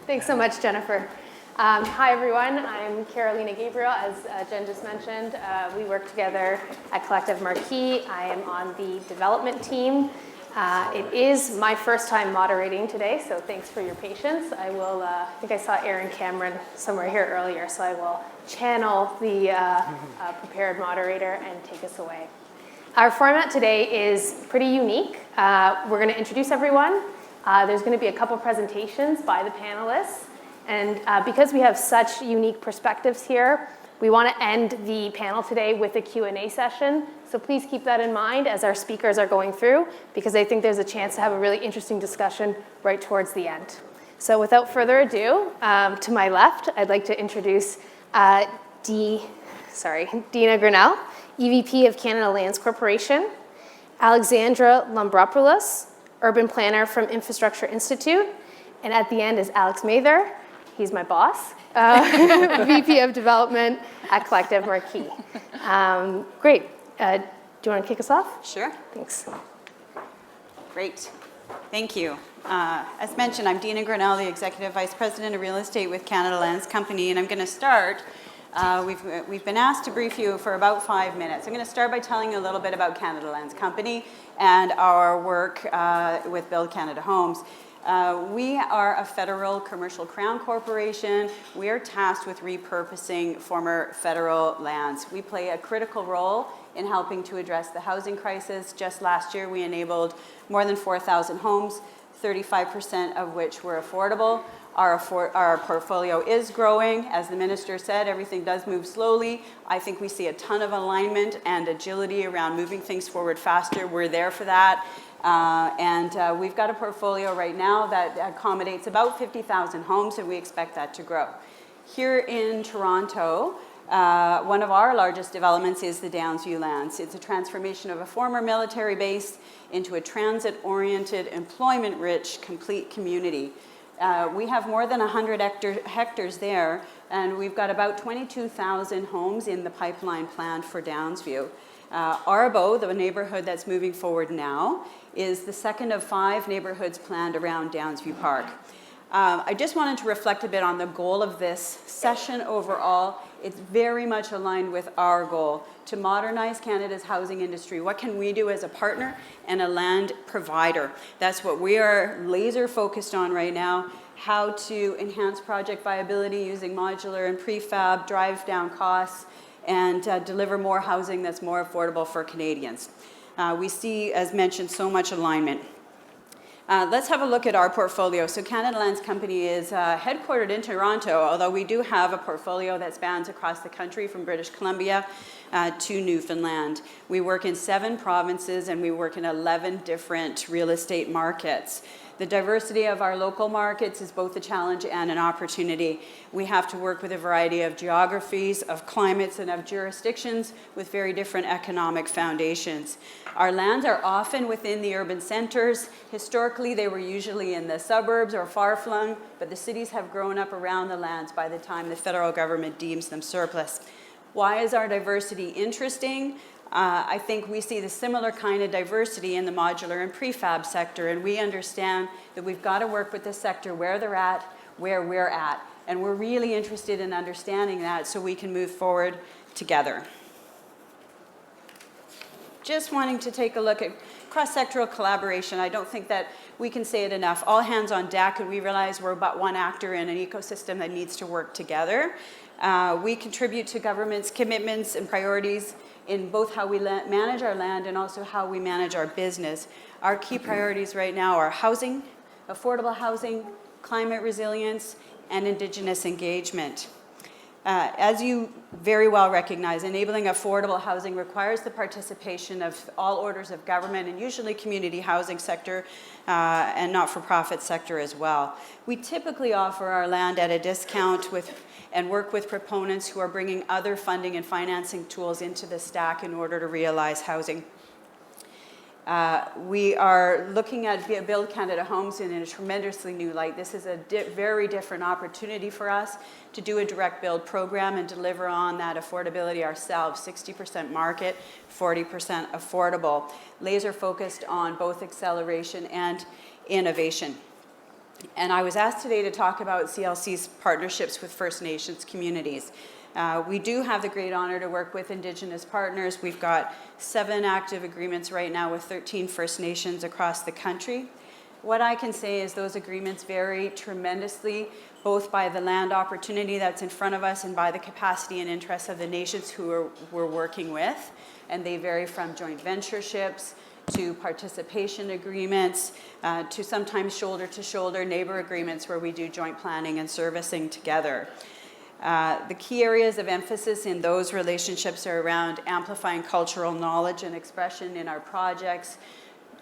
Thanks so much, Jennifer. Hi, everyone. I'm Carolina Gabriel. As Jen just mentioned, we work together at Collective Marquee. I am on the development team. It is my first time moderating today, so thanks for your patience. I will, I think I saw Aaron Cameron somewhere here earlier, so I will channel the prepared moderator and take us away. Our format today is pretty unique. We're going to introduce everyone. There's going to be a couple presentations by the panelists. And because we have such unique perspectives here, we want to end the panel today with a Q&A session. So please keep that in mind as our speakers are going through, because I think there's a chance to have a really interesting discussion right towards the end. So without further ado, to my left, I'd like to introduce Dina Grinnell, EVP of Canada Lands Corporation, Alexandra Lombropoulos, Urban Planner from Infrastructure Institute, and at the end is Alex Mather. He's my boss, VP of Development at Collective Marquee. Great. Do you want to kick us off? Sure. Thanks. Great. Thank you. As mentioned, I'm Dina Grinnell, the Executive Vice President of Real Estate with Canada Lands Company, and I'm going to start. We've been asked to brief you for about 5 minutes. I'm going to start by telling you a little bit about Canada Lands Company and our work with Build Canada Homes. We are a federal commercial crown corporation. We are tasked with repurposing former federal lands. We play a critical role in helping to address the housing crisis. Just last year, we enabled more than 4,000 homes, 35% of which were affordable. Our portfolio is growing. As the minister said, everything does move slowly. I think we see a ton of alignment and agility around moving things forward faster. We're there for that. And we've got a portfolio right now that accommodates about 50,000 homes, and we expect that to grow. Here in Toronto, one of our largest developments is the Downsview lands. It's a transformation of a former military base into a transit-oriented, employment-rich, complete community. We have more than 100 hectares there, and we've got about 22,000 homes in the pipeline planned for Downsview. Arbo, the neighborhood that's moving forward now, is the second of 5 neighborhoods planned around Downsview Park. I just wanted to reflect a bit on the goal of this session overall. It's very much aligned with our goal to modernize Canada's housing industry. What can we do as a partner and a land provider? That's what we are laser focused on right now. How to enhance project viability using modular and prefab, drive down costs, and deliver more housing that's more affordable for Canadians. We see, as mentioned, so much alignment. Let's have a look at our portfolio. So Canada Lands Company is headquartered in Toronto, although we do have a portfolio that spans across the country from British Columbia to Newfoundland. We work in 7 provinces and we work in 11 different real estate markets. The diversity of our local markets is both a challenge and an opportunity. We have to work with a variety of geographies, of climates, and of jurisdictions with very different economic foundations. Our lands are often within the urban centers. Historically, they were usually in the suburbs or far-flung, but the cities have grown up around the lands by the time the federal government deems them surplus. Why is our diversity interesting? I think we see the similar kind of diversity in the modular and prefab sector, and we understand that we've got to work with the sector where they're at, where we're at, and we're really interested in understanding that so we can move forward together. Just wanting to take a look at cross-sectoral collaboration. I don't think that we can say it enough. All hands on deck, and we realize we're but one actor in an ecosystem that needs to work together. We contribute to government's commitments and priorities in both how we manage our land and also how we manage our business. Our key priorities right now are housing, affordable housing, climate resilience, and Indigenous engagement. As you very well recognize, enabling affordable housing requires the participation of all orders of government and usually community housing sector and not-for-profit sector as well. We typically offer our land at a discount and work with proponents who are bringing other funding and financing tools into the stack in order to realize housing. We are looking at Build Canada Homes in a tremendously new light. This is a very different opportunity for us to do a direct build program and deliver on that affordability ourselves, 60% market, 40% affordable, laser focused on both acceleration and innovation. And I was asked today to talk about CLC's partnerships with First Nations communities. We do have the great honor to work with Indigenous partners. We've got 7 active agreements right now with 13 First Nations across the country. What I can say is those agreements vary tremendously, both by the land opportunity that's in front of us and by the capacity and interests of the nations who we're working with. And they vary from joint ventureships to participation agreements, to sometimes shoulder-to-shoulder neighbor agreements where we do joint planning and servicing together. The key areas of emphasis in those relationships are around amplifying cultural knowledge and expression in our projects,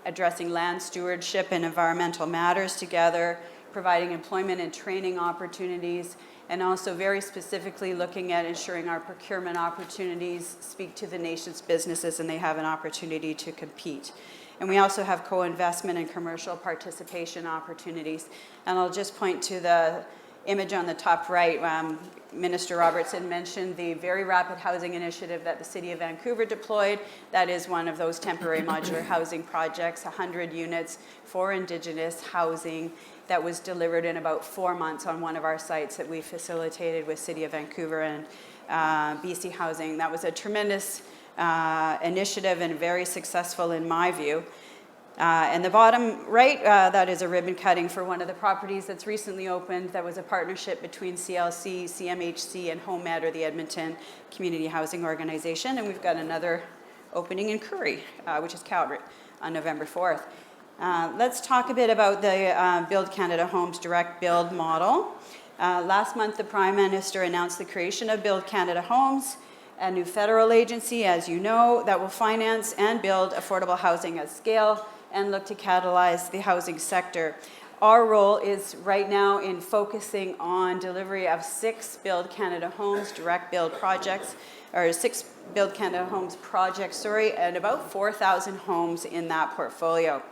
addressing land stewardship and environmental matters together, providing employment and training opportunities, and also very specifically looking at ensuring our procurement opportunities speak to the nation's businesses and they have an opportunity to compete. And we also have co-investment and commercial participation opportunities. And I'll just point to the image on the top right. Minister Robertson mentioned the very rapid housing initiative that the City of Vancouver deployed. That is one of those temporary modular housing projects, 100 units for Indigenous housing that was delivered in about 4 months on one of our sites that we facilitated with City of Vancouver and BC Housing. That was a tremendous initiative and very successful in my view. And the bottom right, that is a ribbon cutting for one of the properties that's recently opened. That was a partnership between CLC, CMHC, and HomeEd, or the Edmonton Community Housing Organization. And we've got another opening in Currie, which is Calgary, on November 4th. Let's talk a bit about the Build Canada Homes direct build model. Last month, the Prime Minister announced the creation of Build Canada Homes, a new federal agency, as you know, that will finance and build affordable housing at scale and look to catalyze the housing sector. Our role is right now in focusing on delivery of 6 Build Canada Homes direct build projects, or 6 Build Canada Homes projects, and about 4,000 homes in that portfolio.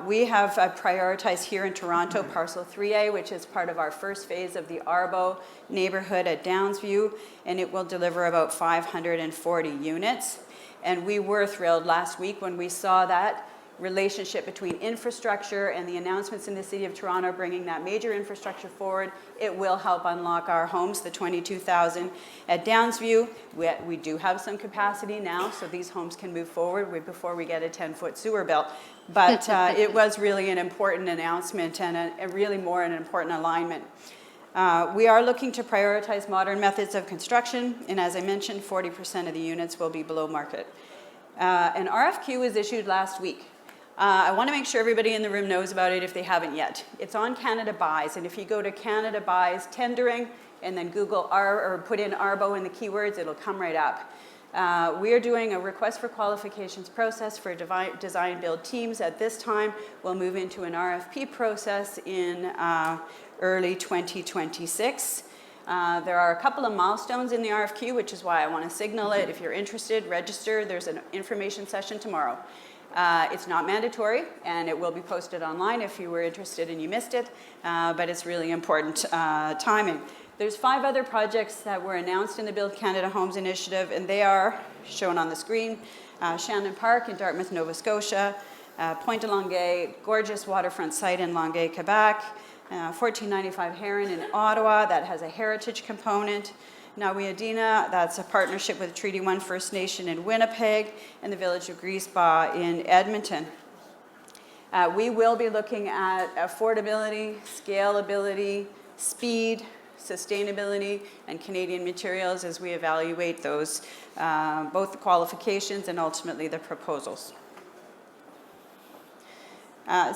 We have prioritized here in Toronto Parcel 3A, which is part of our first phase of the Arbo neighborhood at Downsview, and it will deliver about 540 units. And we were thrilled last week when we saw that relationship between infrastructure and the announcements in the City of Toronto bringing that major infrastructure forward. It will help unlock our homes, the 22,000 at Downsview. We do have some capacity now, so these homes can move forward before we get a 10-foot sewer built. But it was really an important announcement and really more an important alignment. We are looking to prioritize modern methods of construction, and as I mentioned, 40% of the units will be below market. An RFQ was issued last week. I want to make sure everybody in the room knows about it if they haven't yet. It's on Canada Buys, and if you go to Canada Buys tendering and then Google or put in Arbo in the keywords, it'll come right up. We are doing a request for qualifications process for design build teams at this time. We'll move into an RFP process in early 2026. There are a couple of milestones in the RFQ, which is why I want to signal it. If you're interested, register. There's an information session tomorrow. It's not mandatory, and it will be posted online if you were interested and you missed it, but it's really important timing. There's 5 other projects that were announced in the Build Canada Homes initiative, and they are shown on the screen. Shannon Park in Dartmouth, Nova Scotia, Pointe de Longueuil, gorgeous waterfront site in Longueuil, Quebec, 1495 Heron in Ottawa, that has a heritage component. Nawiadina, that's a partnership with Treaty 1 First Nation in Winnipeg, and the Village of Griesba in Edmonton. We will be looking at affordability, scalability, speed, sustainability, and Canadian materials as we evaluate those, both the qualifications and ultimately the proposals.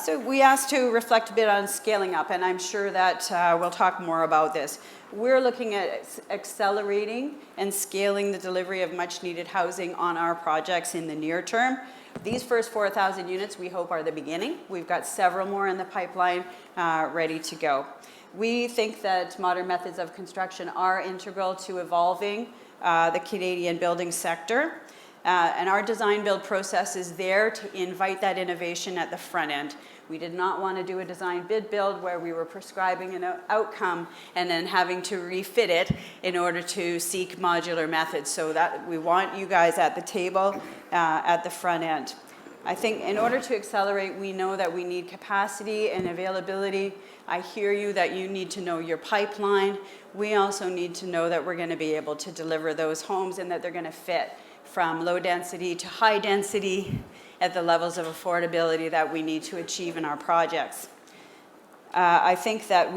So we asked to reflect a bit on scaling up, and I'm sure that we'll talk more about this. We're looking at accelerating and scaling the delivery of much needed housing on our projects in the near term. These first 4,000 units we hope are the beginning. We've got several more in the pipeline ready to go. We think that modern methods of construction are integral to evolving the Canadian building sector. And our design build process is there to invite that innovation at the front end. We did not want to do a design bid build where we were prescribing an outcome and then having to refit it in order to seek modular methods. So that we want you guys at the table at the front end. I think in order to accelerate, we know that we need capacity and availability. I hear you that you need to know your pipeline. We also need to know that we're going to be able to deliver those homes and that they're going to fit from low density to high density at the levels of affordability that we need to achieve in our projects. I think that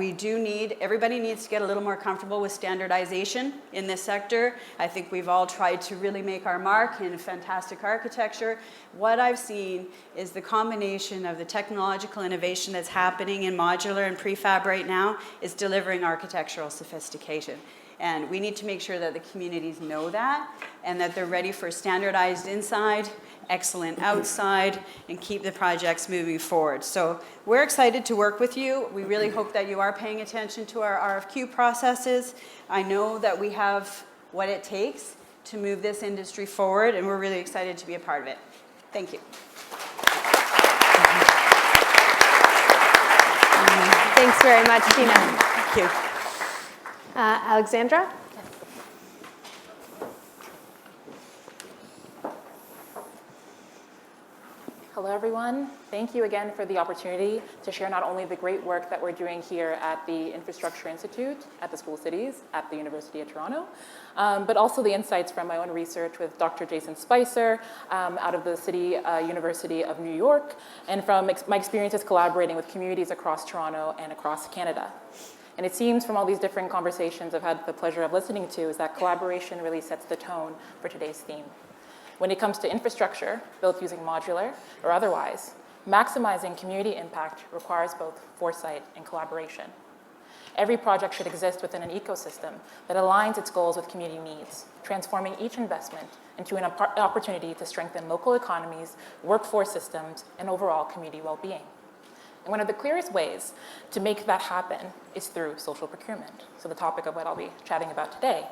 everybody needs to get a little more comfortable with standardization in this sector. I think we've all tried to really make our mark in fantastic architecture. What I've seen is the combination of the technological innovation that's happening in modular and prefab right now is delivering architectural sophistication. And we need to make sure that the communities know that and that they're ready for standardized inside, excellent outside, and keep the projects moving forward. So we're excited to work with you. We really hope that you are paying attention to our RFQ processes. I know that we have what it takes to move this industry forward, and we're really excited to be a part of it. Thank you. Thanks very much, Tina. Thank you. Alexandra? Hello, everyone. Thank you again for the opportunity to share not only the great work that we're doing here at the Infrastructure Institute, at the School of Cities, at the University of Toronto, but also the insights from my own research with Dr. Jason Spicer out of the University of New York, and from my experiences collaborating with communities across Toronto and across Canada. And it seems from all these different conversations I've had the pleasure of listening to is that collaboration really sets the tone for today's theme. When it comes to infrastructure built using modular or otherwise, maximizing community impact requires both foresight and collaboration. Every project should exist within an ecosystem that aligns its goals with community needs, transforming each investment into an opportunity to strengthen local economies, workforce systems, and overall community well-being. And one of the clearest ways to make that happen is through social procurement. So the topic of what I'll be chatting about today.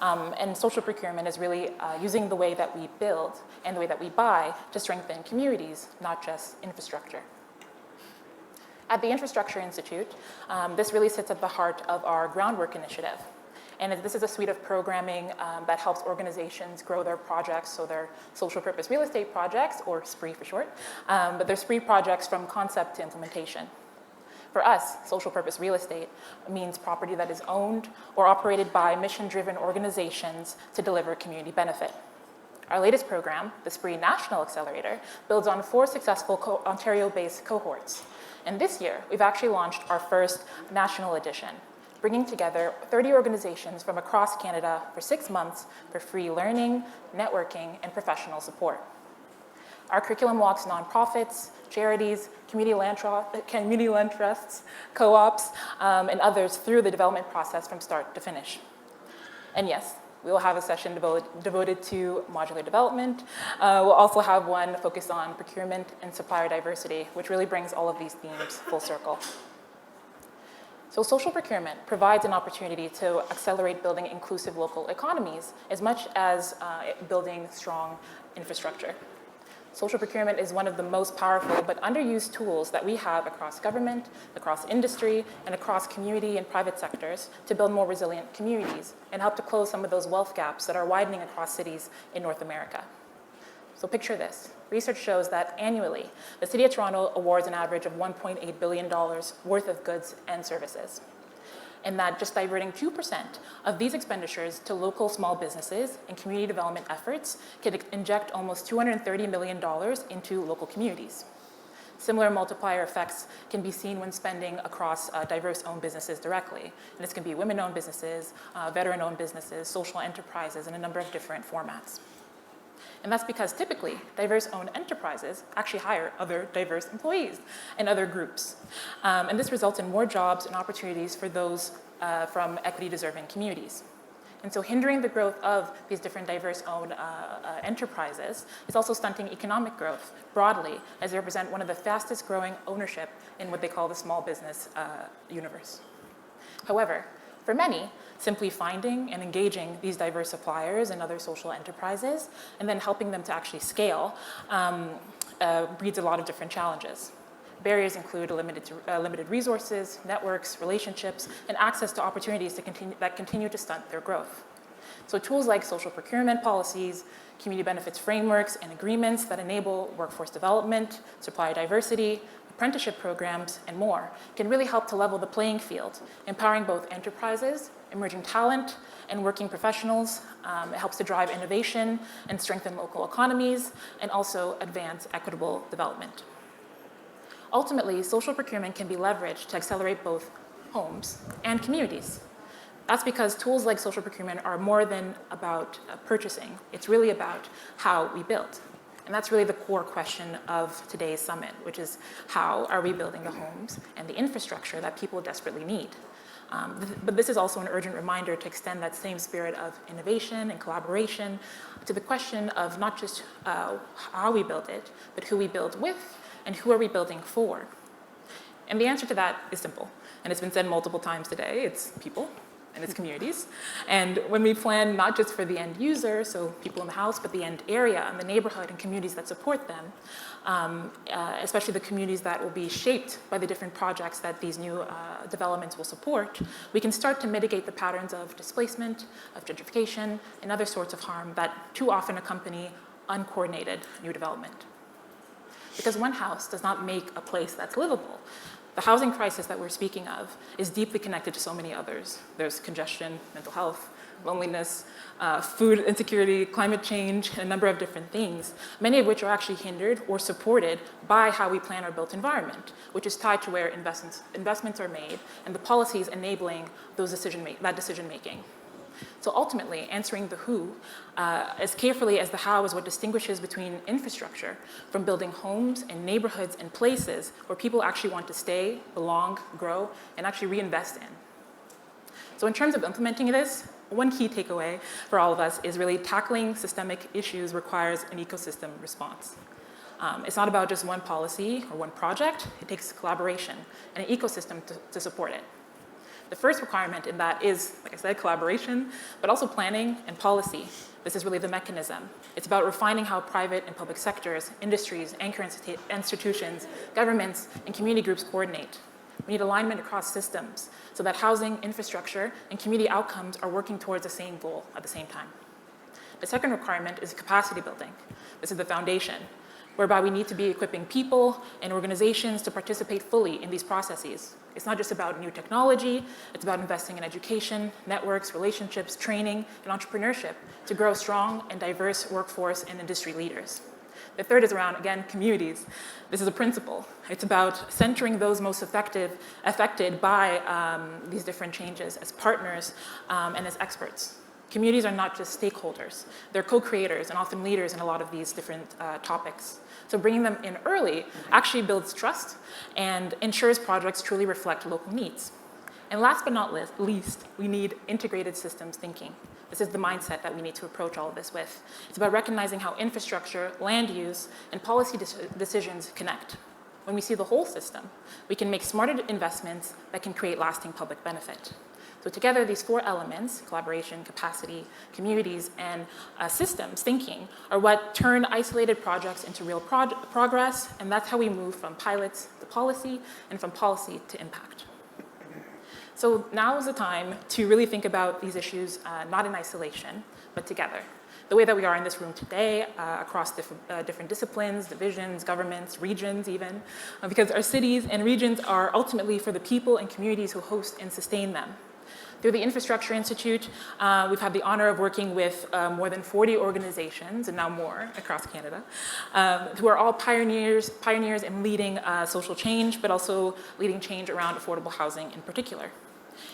And social procurement is really using the way that we build and the way that we buy to strengthen communities, not just infrastructure. At the Infrastructure Institute, this really sits at the heart of our Groundwork initiative. And this is a suite of programming that helps organizations grow their projects, so their social purpose real estate projects, or SPRE for short, but they're SPRE projects from concept to implementation. For us, social purpose real estate means property that is owned or operated by mission-driven organizations to deliver community benefit. Our latest program, the SPRE National Accelerator, builds on 4 successful Ontario-based cohorts. And this year, we've actually launched our first national edition, bringing together 30 organizations from across Canada for 6 months for free learning, networking, and professional support. Our curriculum walks nonprofits, charities, community land trusts, co-ops, and others through the development process from start to finish. And yes, we will have a session devoted to modular development. We'll also have one focused on procurement and supplier diversity, which really brings all of these themes full circle. So social procurement provides an opportunity to accelerate building inclusive local economies as much as building strong infrastructure. Social procurement is one of the most powerful but underused tools that we have across government, across industry, and across community and private sectors to build more resilient communities and help to close some of those wealth gaps that are widening across cities in North America. So picture this. Research shows that annually, the City of Toronto awards an average of $1.8 billion worth of goods and services. And that just diverting 2% of these expenditures to local small businesses and community development efforts could inject almost $230 million into local communities. Similar multiplier effects can be seen when spending across diverse-owned businesses directly. And this can be women-owned businesses, veteran-owned businesses, social enterprises, in a number of different formats. And that's because typically, diverse-owned enterprises actually hire other diverse employees and other groups. And this results in more jobs and opportunities for those from equity-deserving communities. And so hindering the growth of these different diverse-owned enterprises is also stunting economic growth broadly, as they represent one of the fastest-growing ownership in what they call the small business universe. However, for many, simply finding and engaging these diverse suppliers and other social enterprises, and then helping them to actually scale, breeds a lot of different challenges. Barriers include limited resources, networks, relationships, and access to opportunities that continue to stunt their growth. So tools like social procurement policies, community benefits frameworks and agreements that enable workforce development, supplier diversity, apprenticeship programs, and more can really help to level the playing field, empowering both enterprises, emerging talent, and working professionals. It helps to drive innovation and strengthen local economies, and also advance equitable development. Ultimately, social procurement can be leveraged to accelerate both homes and communities. That's because tools like social procurement are more than about purchasing. It's really about how we build. And that's really the core question of today's summit, which is how are we building the homes and the infrastructure that people desperately need? But this is also an urgent reminder to extend that same spirit of innovation and collaboration to the question of not just how we build it, but who we build with and who are we building for? And the answer to that is simple, and it's been said multiple times today. It's people and it's communities. And when we plan not just for the end user, so people in the house, but the end area and the neighborhood and communities that support them, especially the communities that will be shaped by the different projects that these new developments will support, we can start to mitigate the patterns of displacement, of gentrification, and other sorts of harm that too often accompany uncoordinated new development. Because one house does not make a place that's livable. The housing crisis that we're speaking of is deeply connected to so many others. There's congestion, mental health, loneliness, food insecurity, climate change, and a number of different things, many of which are actually hindered or supported by how we plan our built environment, which is tied to where investments are made and the policies enabling that decision making. So ultimately, answering the who as carefully as the how is what distinguishes between infrastructure from building homes and neighborhoods and places where people actually want to stay, belong, grow, and actually reinvest in. So in terms of implementing this, one key takeaway for all of us is really tackling systemic issues requires an ecosystem response. It's not about just one policy or one project. It takes collaboration and an ecosystem to support it. The first requirement in that is, like I said, collaboration, but also planning and policy. This is really the mechanism. It's about refining how private and public sectors, industries, anchor institutions, governments, and community groups coordinate. We need alignment across systems so that housing, infrastructure, and community outcomes are working towards the same goal at the same time. The second requirement is capacity building. This is the foundation, whereby we need to be equipping people and organizations to participate fully in these processes. It's not just about new technology, it's about investing in education, networks, relationships, training, and entrepreneurship to grow strong and diverse workforce and industry leaders. The third is around, again, communities. This is a principle. It's about centering those most affected by these different changes as partners and as experts. Communities are not just stakeholders. They're co-creators and often leaders in a lot of these different topics. So bringing them in early actually builds trust and ensures projects truly reflect local needs. And last but not least, we need integrated systems thinking. This is the mindset that we need to approach all of this with. It's about recognizing how infrastructure, land use, and policy decisions connect. When we see the whole system, we can make smarter investments that can create lasting public benefit. So together, these four elements, collaboration, capacity, communities, and systems thinking, are what turn isolated projects into real progress, and that's how we move from pilots to policy, and from policy to impact. So now is the time to really think about these issues not in isolation, but together. The way that we are in this room today, across different disciplines, divisions, governments, regions even, because our cities and regions are ultimately for the people and communities who host and sustain them. Through the Infrastructure Institute, we've had the honor of working with more than 40 organizations, and now more across Canada, who are all pioneers in leading social change, but also leading change around affordable housing in particular.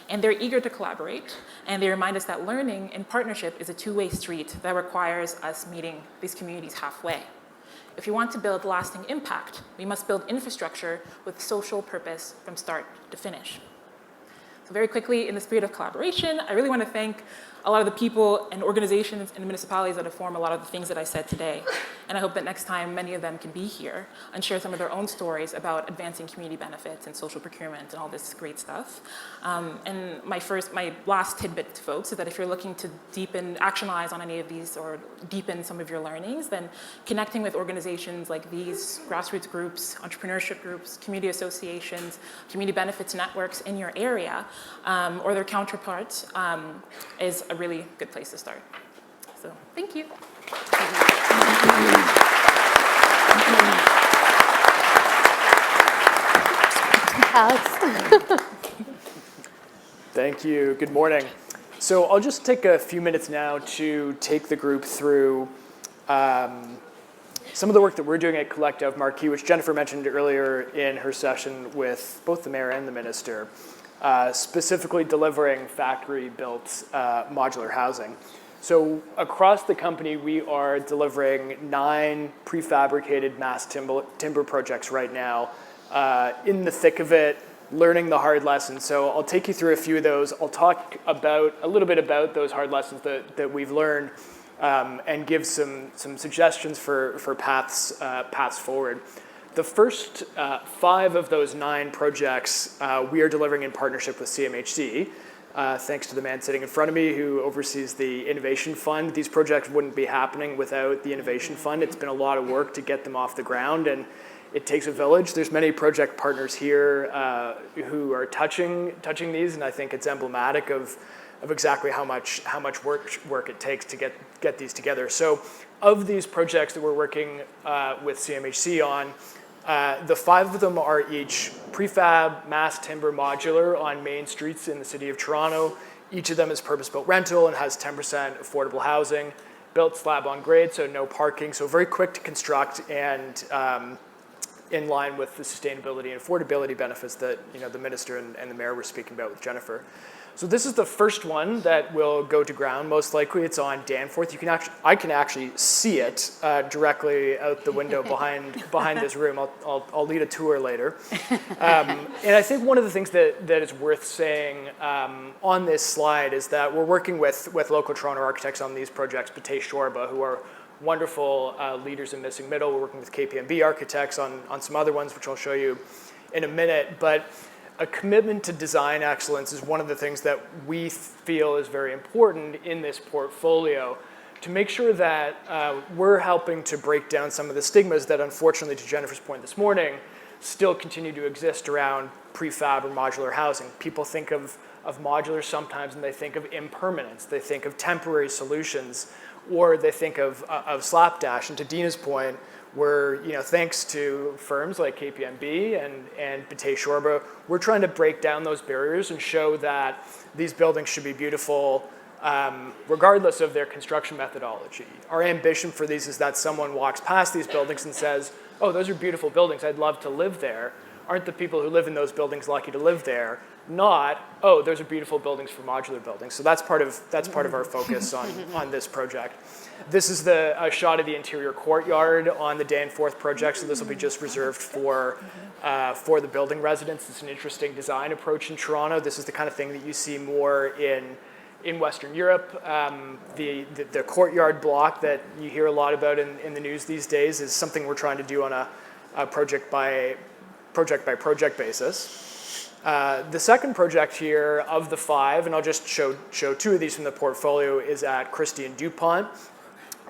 And they're eager to collaborate, and they remind us that learning in partnership is a two-way street that requires us meeting these communities halfway. If we want to build lasting impact, we must build infrastructure with social purpose from start to finish. So very quickly, in the spirit of collaboration, I really want to thank a lot of the people and organizations and municipalities that have formed a lot of the things that I said today. And I hope that next time many of them can be here and share some of their own stories about advancing community benefits and social procurement and all this great stuff. And my last tidbit to folks is that if you're looking to actionalize on any of these or deepen some of your learnings, then connecting with organizations like these, grassroots groups, entrepreneurship groups, community associations, community benefits networks in your area or their counterpart is a really good place to start. So thank you. Alex. Thank you. Good morning. So I'll just take a few minutes now to take the group through some of the work that we're doing at Collective Marquee, which Jennifer mentioned earlier in her session with both the mayor and the minister, specifically delivering factory-built modular housing. So across the company, we are delivering 9 prefabricated mass timber projects right now, in the thick of it, learning the hard lessons. So I'll take you through a few of those. I'll talk about a little bit about those hard lessons that we've learned, and give some suggestions for paths forward. The first 5 of those 9 projects we are delivering in partnership with CMHC. Thanks to the man sitting in front of me who oversees the Innovation Fund. These projects wouldn't be happening without the Innovation Fund. It's been a lot of work to get them off the ground, and it takes a village. There's many project partners here who are touching these, and I think it's emblematic of exactly how much work it takes to get these together. So of these projects that we're working with CMHC on, the 5 of them are each prefab, mass timber modular on main streets in the city of Toronto. Each of them is purpose-built rental and has 10% affordable housing, built slab on grade, so no parking, so very quick to construct and in line with the sustainability and affordability benefits that the minister and the mayor were speaking about with Jennifer. So this is the first one that will go to ground. Most likely, it's on Danforth. I can actually see it directly out the window behind this room. I'll lead a tour later. And I think one of the things that is worth saying on this slide is that we're working with local Toronto architects on these projects, Batei Shorba, who are wonderful leaders in Missing Middle. We're working with KPMB architects on some other ones, which I'll show you in a minute. But a commitment to design excellence is one of the things that we feel is very important in this portfolio to make sure that we're helping to break down some of the stigmas that, unfortunately, to Jennifer's point this morning, still continue to exist around prefab or modular housing. People think of modular sometimes and they think of impermanence. They think of temporary solutions, or they think of slapdash. And to Dina's point, we're, thanks to firms like KPMB and Batei Shorba, we're trying to break down those barriers and show that these buildings should be beautiful regardless of their construction methodology. Our ambition for these is that someone walks past these buildings and says, oh, those are beautiful buildings, I'd love to live there. Aren't the people who live in those buildings lucky to live there? Not, oh, those are beautiful buildings for modular buildings. So that's part of our focus on this project. This is a shot of the interior courtyard on the Danforth project. So this will be just reserved for the building residents. It's an interesting design approach in Toronto. This is the kind of thing that you see more in Western Europe. The courtyard block that you hear a lot about in the news these days is something we're trying to do on a project by project basis. The second project here of the 5, and I'll just show 2 of these from the portfolio, is at Christie and DuPont.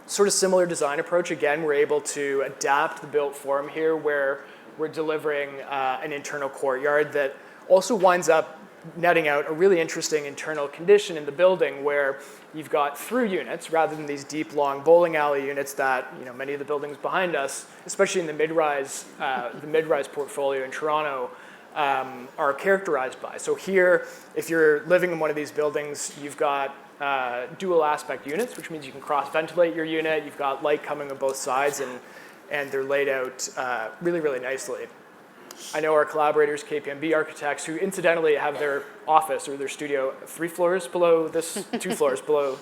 Sort of similar design approach. Again, we're able to adapt the built form here where we're delivering an internal courtyard that also winds up netting out a really interesting internal condition in the building where you've got through units rather than these deep, long bowling alley units that many of the buildings behind us, especially in the mid-rise portfolio in Toronto, are characterized by. So here, if you're living in one of these buildings, you've got dual aspect units, which means you can cross-ventilate your unit. You've got light coming on both sides, and they're laid out really, really nicely. I know our collaborators, KPMB architects, who incidentally have their office or their studio 3 floors below this, 2 floors below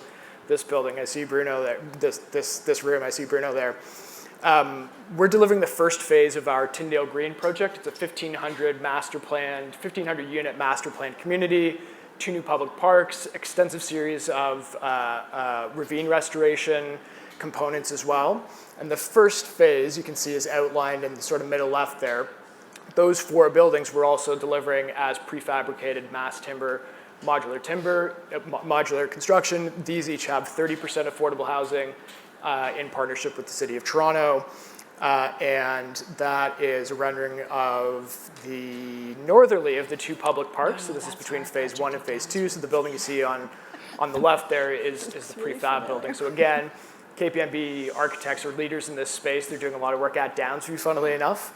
this building. I see Bruno there, this room, I see Bruno there. We're delivering the first phase of our Tyndale Green project. It's a 1,500 unit master planned community, 2 new public parks, extensive series of ravine restoration components as well. And the first phase, you can see, is outlined in the sort of middle left there. Those 4 buildings we're also delivering as prefabricated mass timber, modular construction. These each have 30% affordable housing in partnership with the City of Toronto. And that is a rendering of the northerly of the two public parks. So this is between phase 1 and phase 2. So the building you see on the left there is the prefab building. So again, KPMB architects are leaders in this space. They're doing a lot of work at Downsview, funnily enough,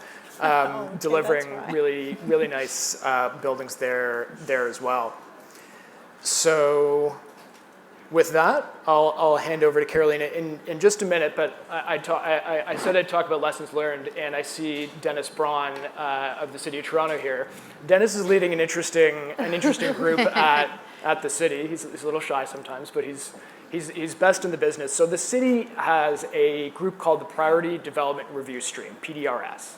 delivering really, really nice buildings there as well. So with that, I'll hand over to Carolina in just a minute, but I said I'd talk about lessons learned, and I see Dennis Braun of the City of Toronto here. Dennis is leading an interesting group at the city. He's a little shy sometimes, but he's best in the business. So the city has a group called the Priority Development Review Stream, PDRS.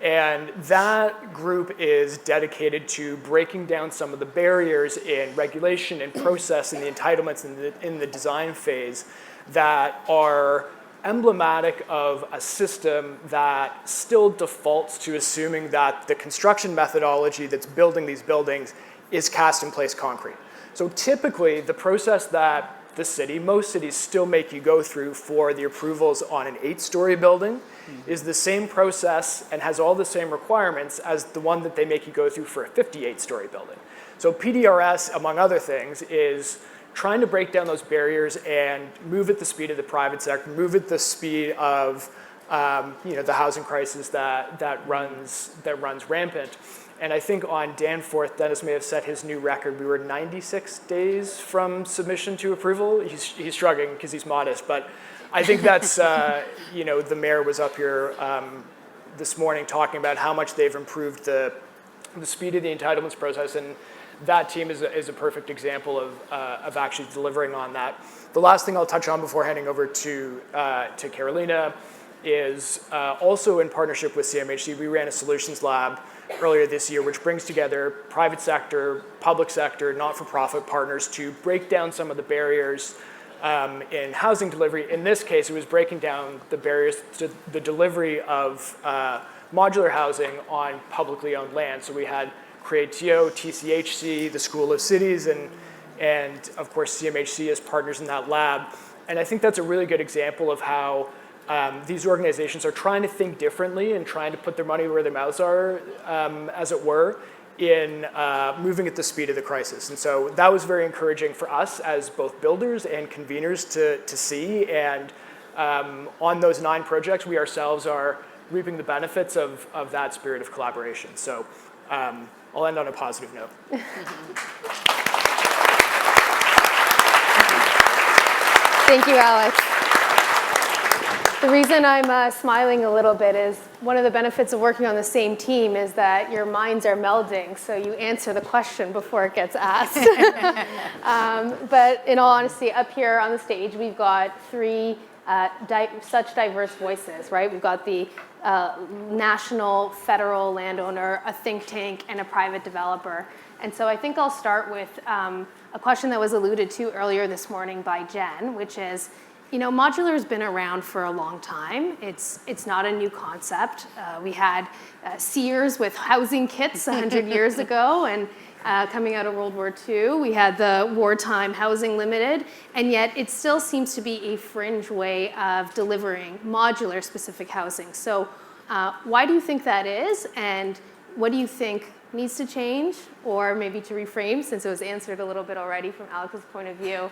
And that group is dedicated to breaking down some of the barriers in regulation and process and the entitlements in the design phase that are emblematic of a system that still defaults to assuming that the construction methodology that's building these buildings is cast in place concrete. So typically the process that most cities still make you go through for the approvals on an 8-story building is the same process and has all the same requirements as the one that they make you go through for a 58-story building. So PDRS, among other things, is trying to break down those barriers and move at the speed of the private sector, move at the speed of the housing crisis that runs rampant. And I think on Danforth, Dennis may have set his new record. We were 96 days from submission to approval. He's struggling because he's modest, but I think that's, the mayor was up here this morning talking about how much they've improved the speed of the entitlements process, and that team is a perfect example of actually delivering on that. The last thing I'll touch on before handing over to Carolina is also in partnership with CMHC, we ran a solutions lab earlier this year, which brings together private sector, public sector, not-for-profit partners to break down some of the barriers in housing delivery. In this case, it was breaking down the barriers to the delivery of modular housing on publicly owned land. So we had Creatio, TCHC, the School of Cities, and of course CMHC as partners in that lab. And I think that's a really good example of how these organizations are trying to think differently and trying to put their money where their mouths are, as it were, in moving at the speed of the crisis. And so that was very encouraging for us as both builders and conveners to see. And on those 9 projects, we ourselves are reaping the benefits of that spirit of collaboration. So I'll end on a positive note. Thank you, Alex. The reason I'm smiling a little bit is one of the benefits of working on the same team is that your minds are melding, so you answer the question before it gets asked. But in all honesty, up here on the stage, we've got 3 such diverse voices, right? We've got the national, federal landowner, a think tank, and a private developer. And so I think I'll start with a question that was alluded to earlier this morning by Jen, which is, modular has been around for a long time. It's not a new concept. We had Sears with housing kits 100 years ago, and coming out of World War II, we had the Wartime Housing Limited, and yet it still seems to be a fringe way of delivering modular specific housing. So why do you think that is, and what do you think needs to change, or maybe to reframe, since it was answered a little bit already from Alex's point of view,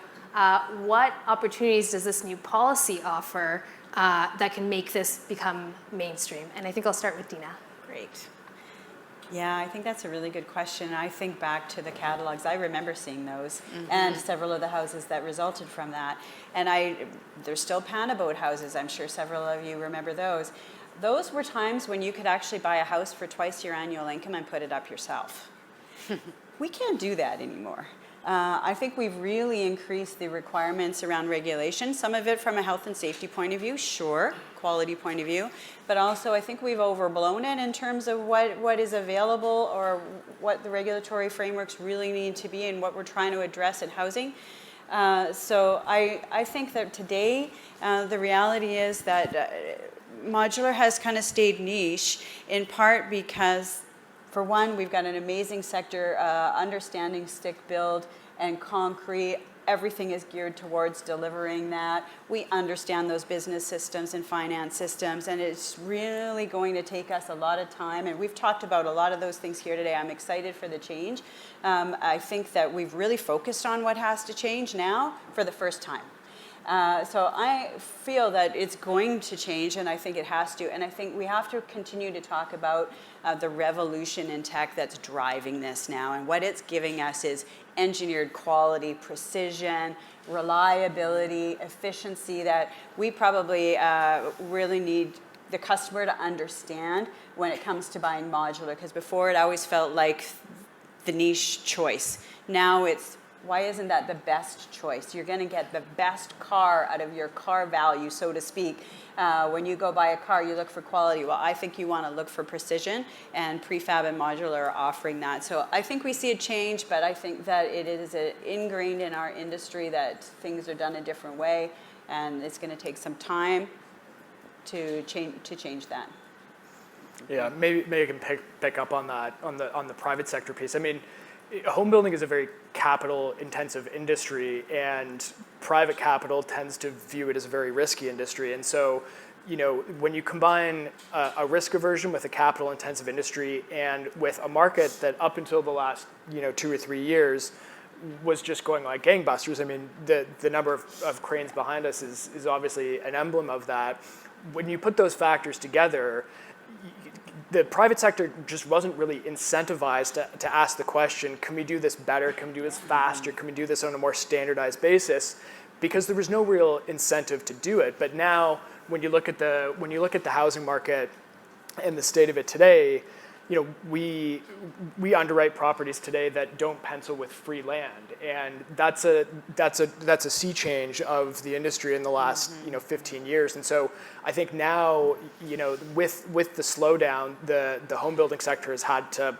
what opportunities does this new policy offer that can make this become mainstream? And I think I'll start with Dina. Great. Yeah, I think that's a really good question. I think back to the catalogs. I remember seeing those and several of the houses that resulted from that. And there's still Panaboat houses. I'm sure several of you remember those. Those were times when you could actually buy a house for twice your annual income and put it up yourself. We can't do that anymore. I think we've really increased the requirements around regulation, some of it from a health and safety point of view, sure, quality point of view, but also I think we've overblown it in terms of what is available or what the regulatory frameworks really need to be and what we're trying to address in housing. So I think that today the reality is that modular has kind of stayed niche in part because For one, we've got an amazing sector understanding stick build and concrete. Everything is geared towards delivering that. We understand those business systems and finance systems, and it's really going to take us a lot of time. And we've talked about a lot of those things here today. I'm excited for the change. I think that we've really focused on what has to change now for the first time. So I feel that it's going to change, and I think it has to. And I think we have to continue to talk about the revolution in tech that's driving this now. And what it's giving us is engineered quality, precision, reliability, efficiency that we probably really need the customer to understand when it comes to buying modular. Because before it always felt like the niche choice. Now it's, why isn't that the best choice? You're going to get the best car out of your car value, so to speak. When you go buy a car, you look for quality. Well, I think you want to look for precision, and prefab and modular are offering that. So I think we see a change, but I think that it is ingrained in our industry that things are done a different way, and it's going to take some time to change that. Yeah, maybe I can pick up on that, on the private sector piece. I mean, home building is a very capital-intensive industry, and private capital tends to view it as a very risky industry. And so, you know, when you combine a risk aversion with a capital-intensive industry and with a market that up until the last, 2 or 3 years was just going like gangbusters. I mean, the number of cranes behind us is obviously an emblem of that. When you put those factors together, the private sector just wasn't really incentivized to ask the question, can we do this better? Can we do this faster? Can we do this on a more standardized basis? Because there was no real incentive to do it. But now, when you look at the housing market and the state of it today, we underwrite properties today that don't pencil with free land, and that's a sea change of the industry in the last 15 years. And so I think now with the slowdown, the home building sector has had to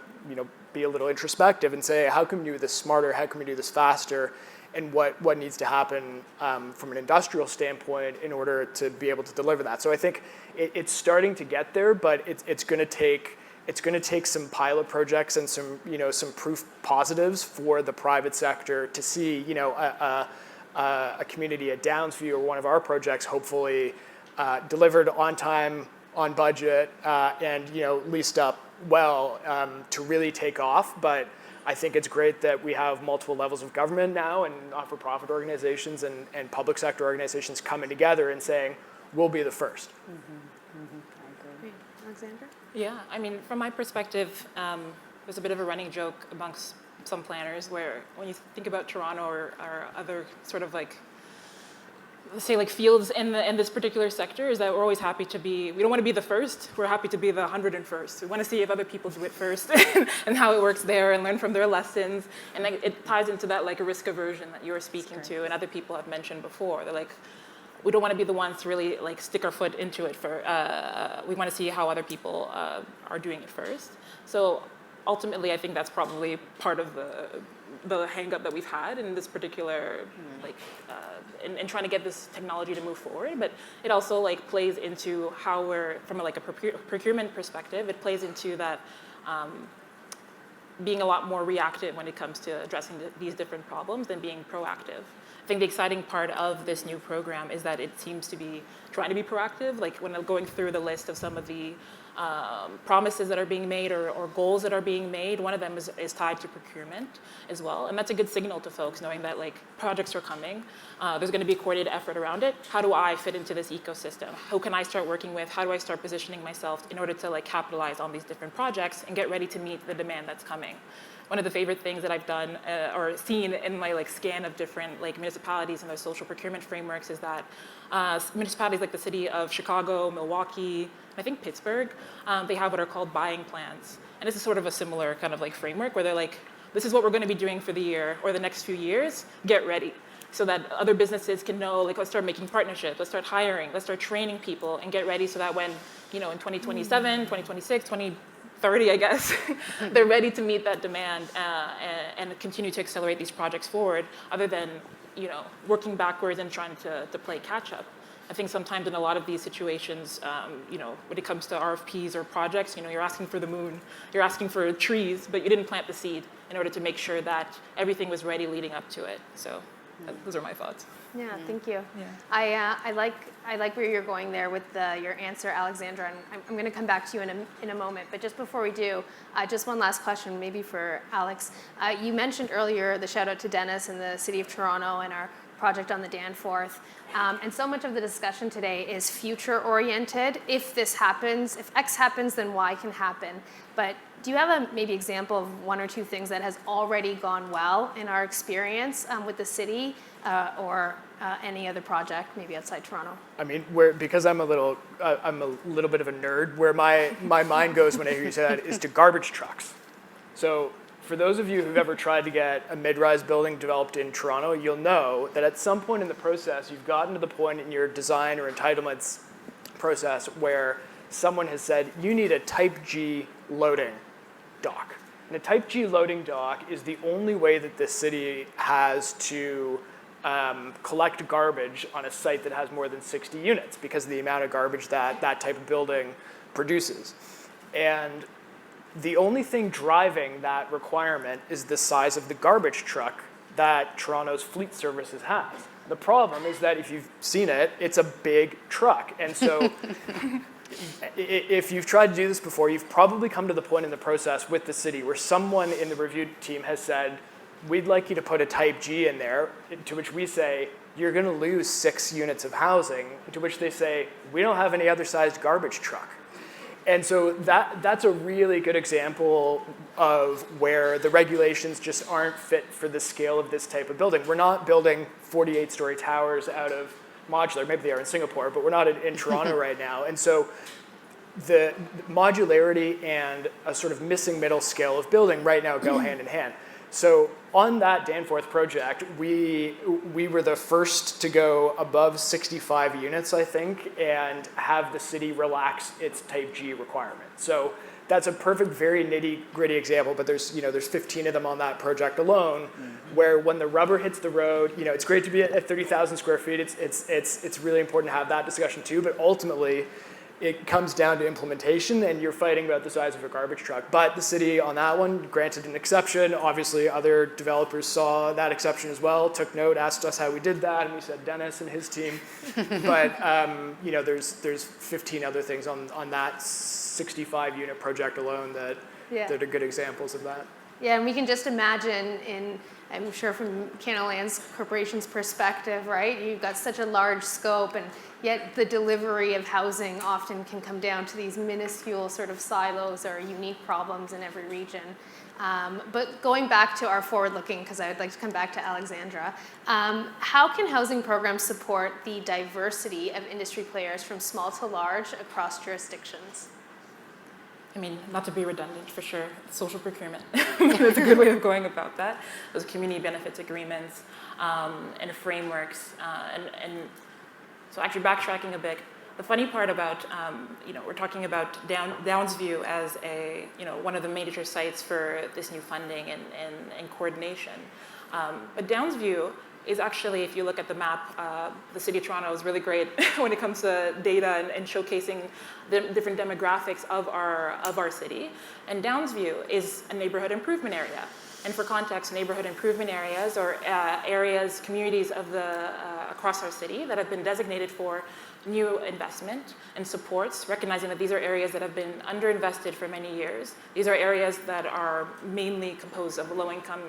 be a little introspective and say, how can we do this smarter? How can we do this faster? And what needs to happen from an industrial standpoint in order to be able to deliver that? So I think it's starting to get there, but it's going to take some pilot projects and some proof positives for the private sector to see a community at Downsview or one of our projects hopefully delivered on time, on budget, and leased up well to really take off. But I think it's great that we have multiple levels of government now and not-for-profit organizations and public sector organizations coming together and saying, we'll be the first. Alexandra? Yeah, I mean, from my perspective, there's a bit of a running joke amongst some planners where when you think about Toronto or other sort of like, let's say like fields in this particular sector, is that we're always happy to be, we don't want to be the first, we're happy to be the 101st. We want to see if other people do it first and how it works there and learn from their lessons. And it ties into that like a risk aversion that you were speaking to and other people have mentioned before. They're like, we don't want to be the ones to really like stick our foot into it we want to see how other people are doing it first. So ultimately, I think that's probably part of the hang-up that we've had in this particular, in trying to get this technology to move forward. But it also like plays into how we're, from a procurement perspective, it plays into that being a lot more reactive when it comes to addressing these different problems than being proactive. I think the exciting part of this new program is that it seems to be trying to be proactive. Like when I'm going through the list of some of the promises that are being made or goals that are being made, one of them is tied to procurement as well. And that's a good signal to folks knowing that like projects are coming. There's going to be a coordinated effort around it. How do I fit into this ecosystem? Who can I start working with? How do I start positioning myself in order to like capitalize on these different projects and get ready to meet the demand that's coming? One of the favorite things that I've done or seen in my like scan of different like municipalities and their social procurement frameworks is that municipalities like the city of Chicago, Milwaukee, I think Pittsburgh, they have what are called buying plans. And this is sort of a similar kind of like framework where they're like, this is what we're going to be doing for the year or the next few years, get ready. So that other businesses can know, like, let's start making partnerships, let's start hiring, let's start training people and get ready so that when, in 2027, 2026, 2030, I guess, they're ready to meet that demand and continue to accelerate these projects forward other than, working backwards and trying to play catch up. I think sometimes in a lot of these situations, when it comes to RFPs or projects, you're asking for the moon, you're asking for trees, but you didn't plant the seed in order to make sure that everything was ready leading up to it. So those are my thoughts. Yeah, thank you. Yeah. I like where you're going there with your answer, Alexandra, and I'm going to come back to you in a moment. But just before we do, just one last question, maybe for Alex. You mentioned earlier the shout out to Dennis and the City of Toronto and our project on the Danforth. And so much of the discussion today is future oriented. If this happens, if X happens, then Y can happen. But do you have a maybe example of one or two things that has already gone well in our experience with the city or any other project, maybe outside Toronto? I mean, because I'm a little bit of a nerd, where my mind goes when I hear you say that is to garbage trucks. So for those of you who've ever tried to get a mid-rise building developed in Toronto, you'll know that at some point in the process, you've gotten to the point in your design or entitlements process where someone has said, you need a Type G loading dock. And a Type G loading dock is the only way that the city has to collect garbage on a site that has more than 60 units because of the amount of garbage that type of building produces. And the only thing driving that requirement is the size of the garbage truck that Toronto's fleet services has. The problem is that if you've seen it, it's a big truck. And so if you've tried to do this before, you've probably come to the point in the process with the city where someone in the review team has said, we'd like you to put a Type G in there, to which we say, you're going to lose 6 units of housing, to which they say, we don't have any other sized garbage truck. And so that's a really good example of where the regulations just aren't fit for the scale of this type of building. We're not building 48-story towers out of modular. Maybe they are in Singapore, but we're not in Toronto right now. And so the modularity and a sort of missing middle scale of building right now go hand in hand. So on that Danforth project, we were the first to go above 65 units, I think, and have the city relax its Type G requirement. So that's a perfect, very nitty-gritty example, but there's 15 of them on that project alone, where when the rubber hits the road, it's great to be at 30,000 square feet. It's really important to have that discussion too, but ultimately, it comes down to implementation, and you're fighting about the size of a garbage truck. But the city on that one granted an exception. Obviously, other developers saw that exception as well, took note, asked us how we did that, and we said Dennis and his team. But there's 15 other things on that 65-unit project alone that are good examples of that. Yeah, and we can just imagine I'm sure from Canada Lands Corporation's perspective, right? You've got such a large scope, and yet the delivery of housing often can come down to these minuscule sort of silos or unique problems in every region. But going back to our forward-looking, because I would like to come back to Alexandra, how can housing programs support the diversity of industry players from small to large across jurisdictions? I mean, not to be redundant, for sure, social procurement. That's a good way of going about that. Those community benefits agreements and frameworks. And so actually backtracking a bit, the funny part about, we're talking about Downsview as one of the major sites for this new funding and coordination. But Downsview is actually, if you look at the map, the City of Toronto is really great when it comes to data and showcasing the different demographics of our city. And Downsview is a neighborhood improvement area. And for context, neighborhood improvement areas are areas, communities across our city that have been designated for new investment and supports, recognizing that these are areas that have been underinvested for many years. These are areas that are mainly composed of low-income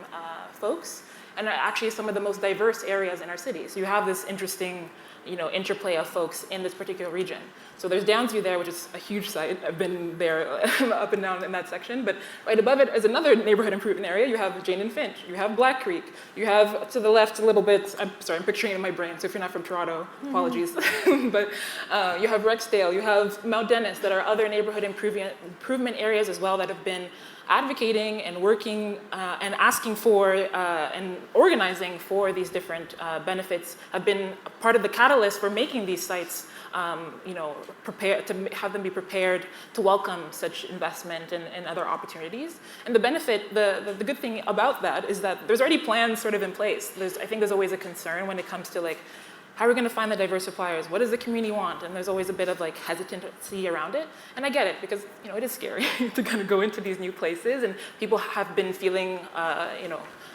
folks, and are actually some of the most diverse areas in our city. So you have this interesting, interplay of folks in this particular region. So there's Downsview there, which is a huge site. I've been there up and down in that section. But right above it is another neighborhood improvement area. You have Jane and Finch. You have Black Creek. You have to the left a little bit, I'm picturing it in my brain, so if you're not from Toronto, apologies. But you have Rexdale. You have Mount Dennis that are other neighborhood improvement areas as well that have been advocating and working and asking for and organizing for these different benefits, have been part of the catalyst for making these sites prepared, to have them be prepared to welcome such investment and other opportunities. And the benefit, the good thing about that is that there's already plans sort of in place. I think there's always a concern when it comes to How are we going to find the diverse suppliers? What does the community want? And there's always a bit of like hesitancy around it. And I get it because it is scary to kind of go into these new places, and people have been feeling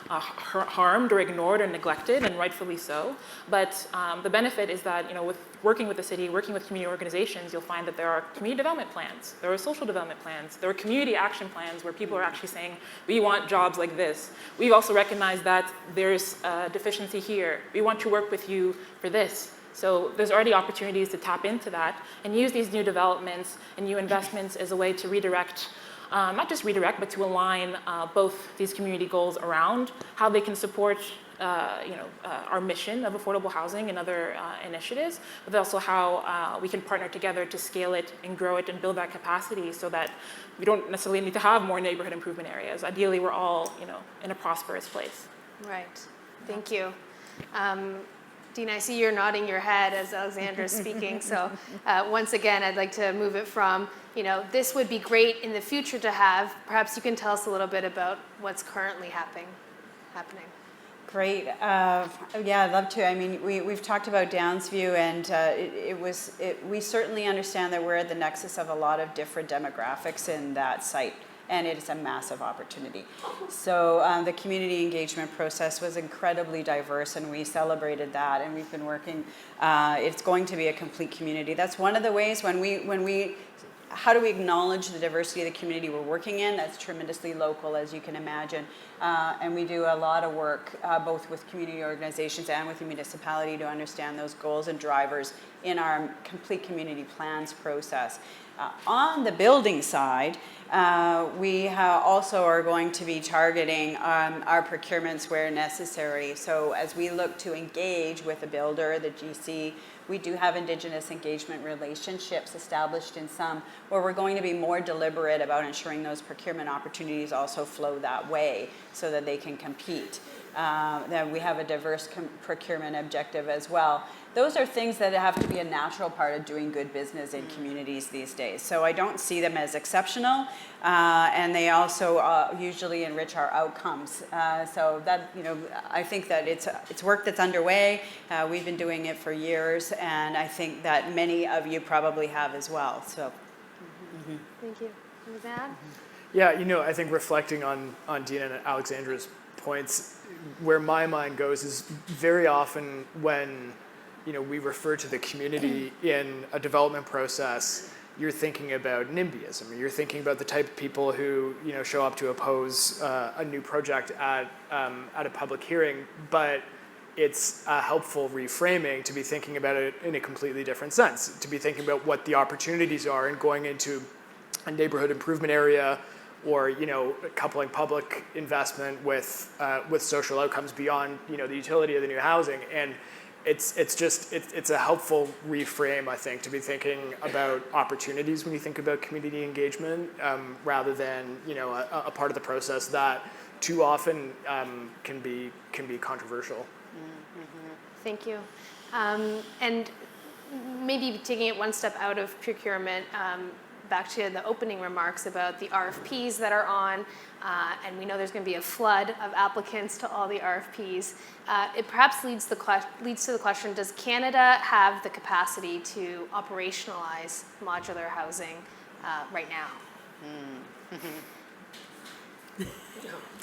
harmed or ignored or neglected, and rightfully so. But the benefit is that with working with the city, working with community organizations, you'll find that there are community development plans, there are social development plans, there are community action plans where people are actually saying, we want jobs like this. We've also recognized that there's a deficiency here. We want to work with you for this. So there's already opportunities to tap into that and use these new developments and new investments as a way to redirect, not just redirect, but to align both these community goals around how they can support our mission of affordable housing and other initiatives, but also how we can partner together to scale it and grow it and build that capacity so that we don't necessarily need to have more neighborhood improvement areas. Ideally, we're all in a prosperous place. Right. Thank you. Dina, I see you're nodding your head as Alexandra is speaking. So once again, I'd like to move it from, this would be great in the future to have. Perhaps you can tell us a little bit about what's currently happening. Great. Yeah, I'd love to. I mean, we've talked about Downsview, and we certainly understand that we're at the nexus of a lot of different demographics in that site, and it is a massive opportunity. So the community engagement process was incredibly diverse, and we celebrated that, and we've been working. It's going to be a complete community. That's one of the ways how do we acknowledge the diversity of the community we're working in? That's tremendously local, as you can imagine. And we do a lot of work, both with community organizations and with the municipality, to understand those goals and drivers in our complete community plans process. On the building side, we also are going to be targeting our procurements where necessary. So as we look to engage with the builder, the GC, we do have Indigenous engagement relationships established in some where we're going to be more deliberate about ensuring those procurement opportunities also flow that way so that they can compete. Then we have a diverse procurement objective as well. Those are things that have to be a natural part of doing good business in communities these days. So I don't see them as exceptional, and they also usually enrich our outcomes. So that, I think that it's work that's underway. We've been doing it for years, and I think that many of you probably have as well. So, Thank you. With that? Yeah, I think reflecting on Dina and Alexandra's points, where my mind goes is very often when we refer to the community in a development process, you're thinking about NIMBYism. You're thinking about the type of people who show up to oppose a new project at a public hearing. But it's a helpful reframing to be thinking about it in a completely different sense, to be thinking about what the opportunities are and going into a neighborhood improvement area, or coupling public investment with social outcomes beyond the utility of the new housing. And it's a helpful reframe, I think, to be thinking about opportunities when you think about community engagement, rather than a part of the process that too often can be controversial. Thank you. And maybe taking it one step out of procurement, back to the opening remarks about the RFPs that are on, and we know there's going to be a flood of applicants to all the RFPs. It perhaps leads to the question, does Canada have the capacity to operationalize modular housing right now?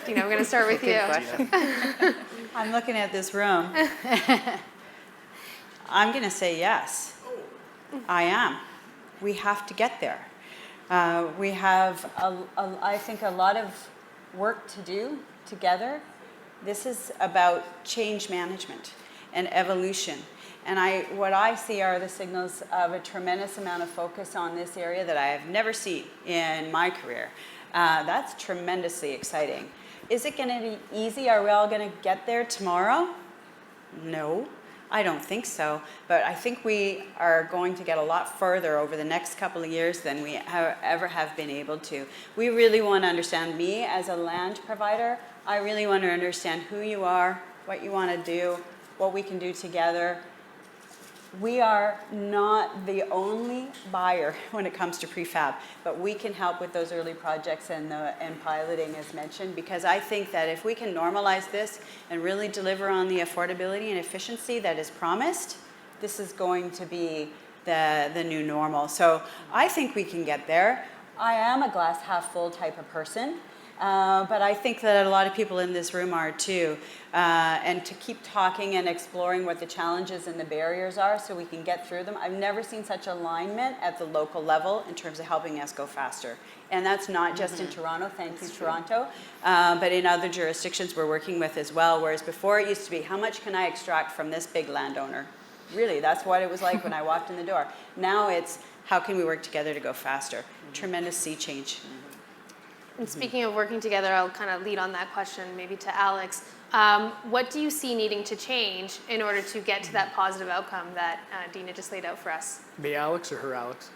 Dina, we're going to start with you. I'm looking at this room. I'm going to say yes. I am. We have to get there. We have, I think, a lot of work to do together. This is about change management and evolution. And what I see are the signals of a tremendous amount of focus on this area that I have never seen in my career. That's tremendously exciting. Is it going to be easy? Are we all going to get there tomorrow? No. I don't think so, but I think we are going to get a lot further over the next couple of years than we ever have been able to. We really want to understand, me as a land provider, I really want to understand who you are, what you want to do, what we can do together. We are not the only buyer when it comes to prefab, but we can help with those early projects and piloting, as mentioned, because I think that if we can normalize this and really deliver on the affordability and efficiency that is promised, this is going to be the new normal. So I think we can get there. I am a glass half full type of person. But I think that a lot of people in this room are too. And to keep talking and exploring what the challenges and the barriers are so we can get through them. I've never seen such alignment at the local level in terms of helping us go faster. And that's not just in Toronto, thank you Toronto, but in other jurisdictions we're working with as well. Whereas before it used to be, how much can I extract from this big landowner? Really, that's what it was like when I walked in the door. Now it's, how can we work together to go faster? Tremendous sea change. And speaking of working together, I'll kind of lead on that question maybe to Alex. What do you see needing to change in order to get to that positive outcome that Dina just laid out for us? Me, Alex, or her, Alex?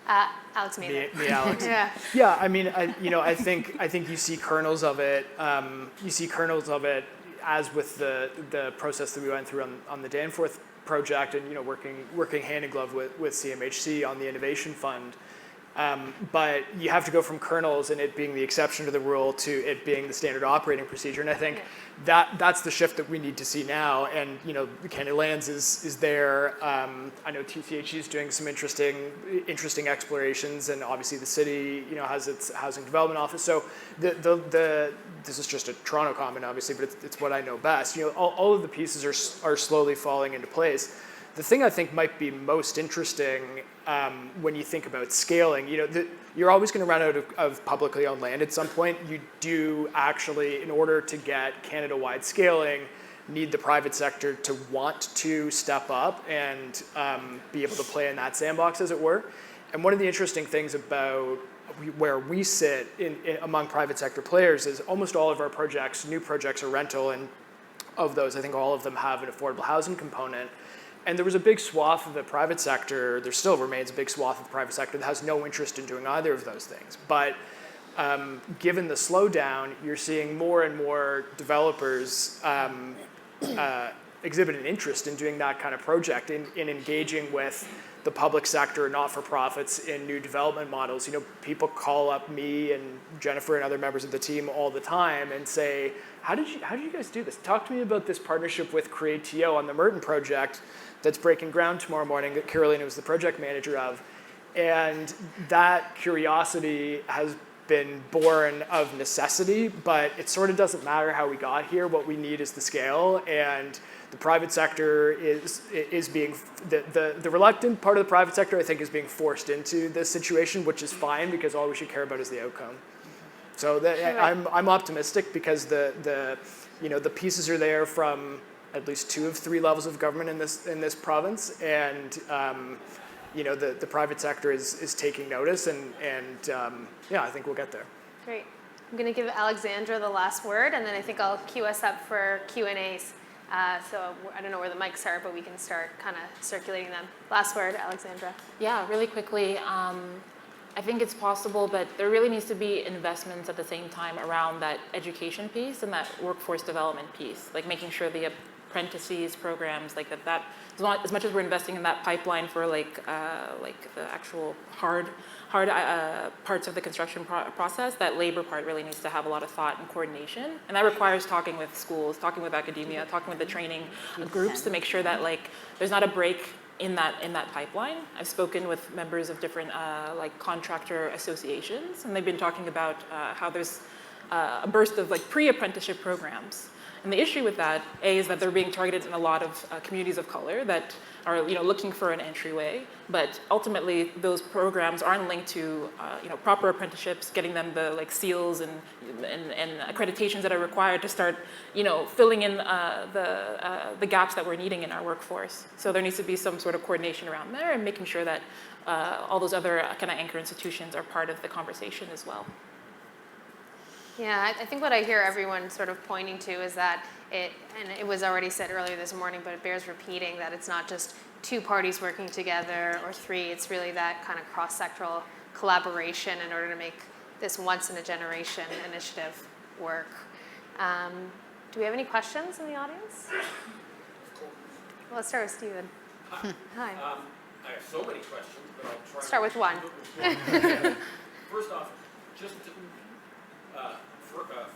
Alex made it. Me, Alex. Yeah. Yeah, I mean, I think you see kernels of it. You see kernels of it as with the process that we went through on the Danforth project, and working hand in glove with CMHC on the Innovation Fund. But you have to go from kernels and it being the exception to the rule to it being the standard operating procedure. And I think that's the shift that we need to see now. And Canada Lands is there. I know TCHE is doing some interesting explorations, and obviously the city has its housing development office. So this is just a Toronto comment, obviously, but it's what I know best. All of the pieces are slowly falling into place. The thing I think might be most interesting when you think about scaling, you're always going to run out of publicly owned land at some point. You do actually, in order to get Canada-wide scaling, need the private sector to want to step up and be able to play in that sandbox, as it were. And one of the interesting things about where we sit in among private sector players is almost all of our projects, new projects, are rental, and of those, I think all of them have an affordable housing component. And there was a big swath of the private sector, there still remains a big swath of the private sector that has no interest in doing either of those things. But given the slowdown, you're seeing more and more developers exhibit an interest in doing that kind of project, in engaging with the public sector, not-for-profits in new development models. People call up me and Jennifer and other members of the team all the time and say, how did you guys do this? Talk to me about this partnership with Creatio on the Merton project that's breaking ground tomorrow morning that Carolina was the project manager of. And that curiosity has been born of necessity, but it sort of doesn't matter how we got here. What we need is the scale, and the private sector is being, the reluctant part of the private sector, I think, is being forced into this situation, which is fine because all we should care about is the outcome. So I'm optimistic because the pieces are there from at least 2 of 3 levels of government in this province, and the private sector is taking notice, and I think we'll get there. Great. I'm going to give Alexandra the last word, and then I think I'll queue us up for Q&As. So I don't know where the mics are, but we can start kind of circulating them. Last word, Alexandra. Yeah, really quickly. I think it's possible, but there really needs to be investments at the same time around that education piece and that workforce development piece, like making sure the apprentices programs, like that as much as we're investing in that pipeline for like the actual hard parts of the construction process, that labor part really needs to have a lot of thought and coordination, and that requires talking with schools, talking with academia, talking with the training groups to make sure that there's not a break in that pipeline. I've spoken with members of different contractor associations, and they've been talking about how there's a burst of pre-apprenticeship programs. And the issue with that, is that they're being targeted in a lot of communities of color that are looking for an entryway, but ultimately those programs aren't linked to proper apprenticeships, getting them the seals and accreditations that are required to start filling in the gaps that we're needing in our workforce. So there needs to be some sort of coordination around there and making sure that all those other kind of anchor institutions are part of the conversation as well. Yeah, I think what I hear everyone sort of pointing to is that it was already said earlier this morning, but it bears repeating that it's not just 2 parties working together or 3, it's really that kind of cross-sectoral collaboration in order to make this once-in-a-generation initiative work. Do we have any questions in the audience? Well, let's start with Stephen. Hi. Hi. I have so many questions, but I'll try. Start with one. First off, just to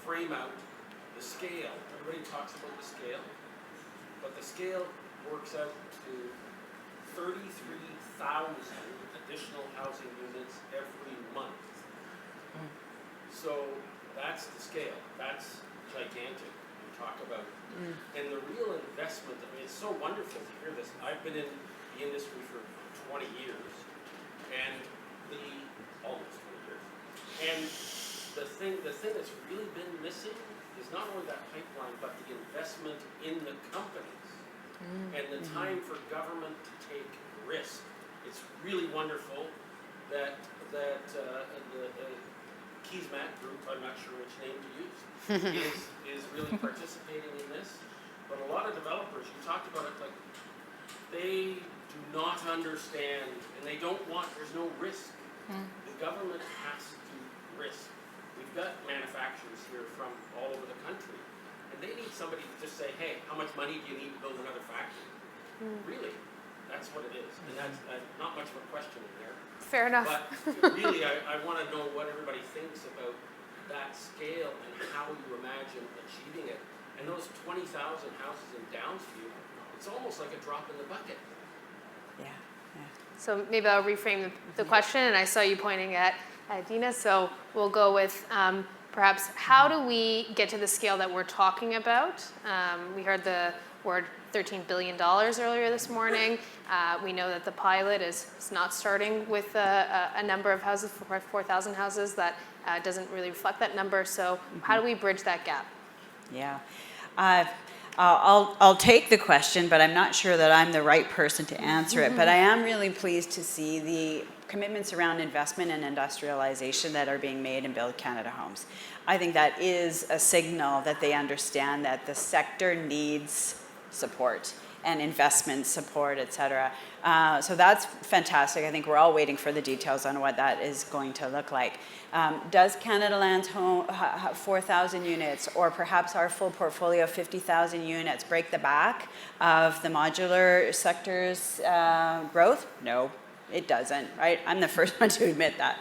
frame out the scale. Everybody talks about the scale, but the scale works out to 33,000 additional housing units every month. So that's the scale. That's gigantic. We talk about. And the real investment, I mean, it's so wonderful to hear this. I've been in the industry for 20 years, and almost 20 years. And the thing that's really been missing is not only that pipeline, but the investment in the companies and the time for government to take risk. It's really wonderful that the Keysmat group, I'm not sure which name to use, is really participating in this. But a lot of developers, you talked about it, like they do not understand and they don't want, there's no risk. The government has to risk. We've got manufacturers here from all over the country, and they need somebody to just say, hey, how much money do you need to build another factory? Really, that's what it is. And that's not much of a question in there. Fair enough. But really, I want to know what everybody thinks about that scale and how you imagine achieving it. And those 20,000 houses in Downsview, it's almost like a drop in the bucket. Yeah. So maybe I'll reframe the question, and I saw you pointing at Dina, so we'll go with perhaps how do we get to the scale that we're talking about? We heard the word $13 billion earlier this morning. We know that the pilot is not starting with a number of houses, 4,000 houses, that doesn't really reflect that number. So how do we bridge that gap? Yeah. I'll take the question, but I'm not sure that I'm the right person to answer it. But I am really pleased to see the commitments around investment and industrialization that are being made in Build Canada Homes. I think that is a signal that they understand that the sector needs support and investment support, et cetera. So that's fantastic. I think we're all waiting for the details on what that is going to look like. Does Canada Land's 4,000 units, or perhaps our full portfolio of 50,000 units, break the back of the modular sector's growth? No, it doesn't, right? I'm the first one to admit that.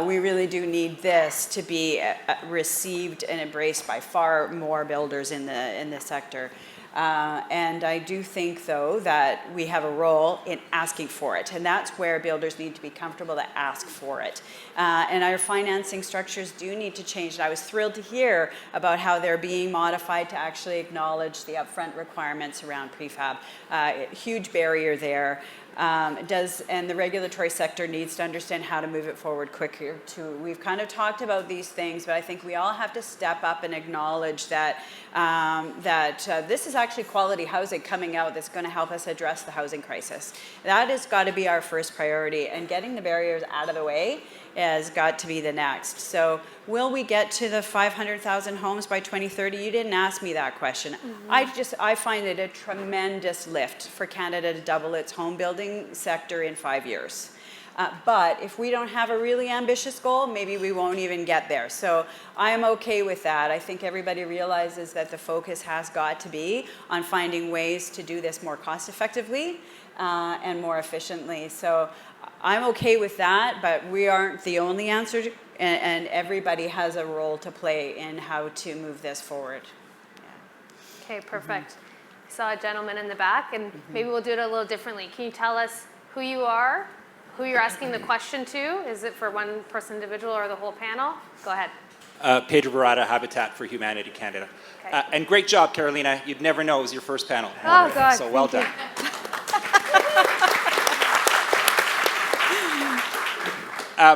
We really do need this to be received and embraced by far more builders in the sector. And I do think, though, that we have a role in asking for it. And that's where builders need to be comfortable to ask for it. And our financing structures do need to change. And I was thrilled to hear about how they're being modified to actually acknowledge the upfront requirements around prefab. Huge barrier there. And the regulatory sector needs to understand how to move it forward quicker too. We've kind of talked about these things, but I think we all have to step up and acknowledge that this is actually quality housing coming out that's going to help us address the housing crisis. That has got to be our first priority, and getting the barriers out of the way has got to be the next. So will we get to the 500,000 homes by 2030? You didn't ask me that question. I find it a tremendous lift for Canada to double its home building sector in 5 years. But if we don't have a really ambitious goal, maybe we won't even get there. So I am okay with that. I think everybody realizes that the focus has got to be on finding ways to do this more cost effectively and more efficiently. So I'm okay with that, but we aren't the only answer, and everybody has a role to play in how to move this forward. Yeah. Okay, perfect. I saw a gentleman in the back, and maybe we'll do it a little differently. Can you tell us who you are, who you're asking the question to? Is it for one person individual or the whole panel? Go ahead. Pedro Barada, Habitat for Humanity Canada. Okay. And great job, Carolina. You'd never know it was your first panel. Oh, God. So well done.